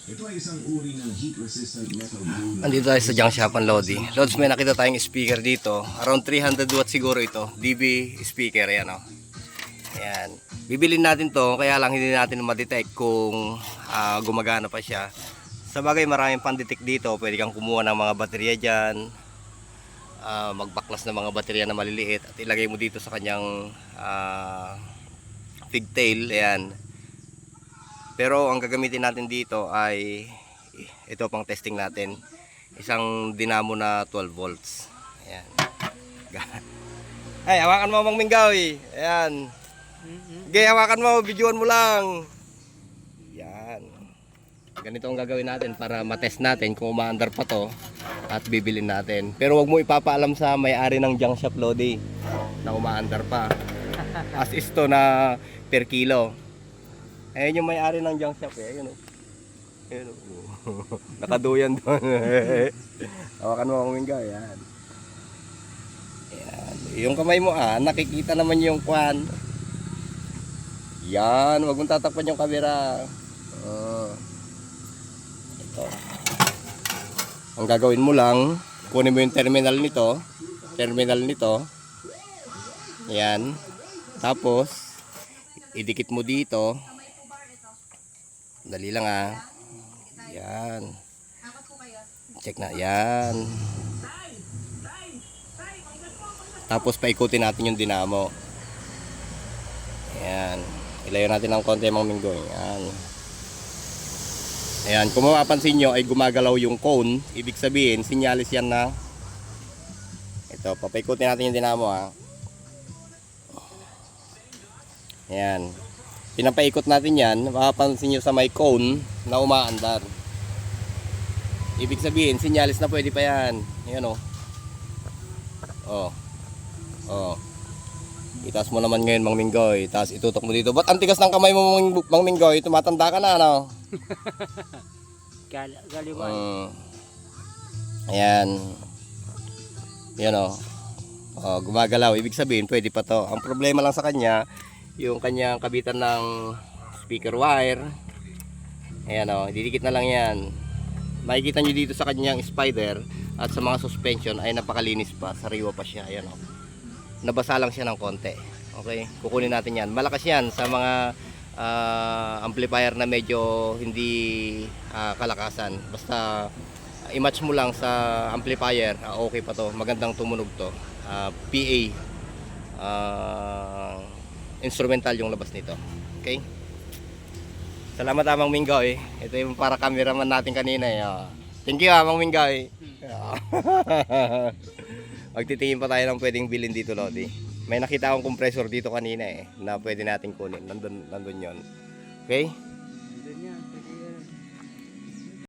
Ito ay isang uri ng heat-resistant metal blue. Andito tayo sa junk shop ang Lodi. Lods, may nakita tayong speaker dito. Around 300 watts siguro ito. DB speaker, yan o. Ayan. Bibilin natin to, kaya lang hindi natin ma-detect kung gumagana pa siya. Sa bagay, maraming pan-detect dito. Pwede kang kumuha ng mga baterya dyan. Magbaklas ng mga baterya na maliliit. At ilagay mo dito sa kanyang pigtail. Ayan. Pero ang gagamitin natin dito ay ito pang testing natin. Isang dinamo na 12 volts. Ayan. Ay, hawakan mo Mang Minggaw eh. Ayan. Okay, hawakan mo, videoan mo lang. Yan. Ganito ang gagawin natin para matest natin kung umaandar pa to at bibilin natin. Pero wag mo ipapaalam sa may-ari ng junk shop, Lodi, na umaandar pa. As is to na per kilo. Ayun yung may-ari ng junk shop eh. Ayun o. Ayun o. Nakaduyan doon. Hawakan mo Mang Minggaw. Yan. Yan. Yung kamay mo nakikita naman yung kwan. Yan, wag mong tatakpan yung camera. Ito. Ang gagawin mo lang, kunin mo yung terminal nito. Yan. Tapos idikit mo dito. Dali lang Yan. Check na. Yan. Tapos paikutin natin yung dinamo. Yan. Ilayo natin ng konti Mang Minggoy. Ayan. Ayan, kung mapapansin nyo ay gumagalaw yung cone. Ibig sabihin, sinyalis yan na ito, papaikutin natin yung dinamo Ayan. Pinapaikot natin yan. Mapapansin nyo sa may cone na umaandar. Ibig sabihin, sinyalis na pwede pa yan. Ayan o. Itaas mo naman ngayon Mang Minggoy. Tapos itutok mo dito. Ba't ang tigas ng kamay mo Mang Minggoy? Tumatanda ka na ano? Galiwan. Ayan. Yan gumagalaw. Ibig sabihin pwede pa to. Ang problema lang sa kanya, yung kanyang kabitan ng speaker wire. Ayan didikit na lang yan. Makikita nyo dito sa kanyang spider at sa mga suspension ay napakalinis pa. Sariwa pa siya. Ayan nabasa lang siya ng konti. Okay, kukunin natin yan. Malakas yan sa mga amplifier na medyo hindi kalakasan. Basta i-match mo lang sa amplifier, okay pa to. Magandang tumunog to. PA instrumental yung labas nito. Okay, salamat Mang Minggoy. Ito yung para cameraman natin kanina Thank you Mang Minggoy. Magtitingin pa tayo ng pwedeng bilhin dito, Lodi. May nakita akong compressor dito kanina na pwede natin kunin. Nandun yon. Okay?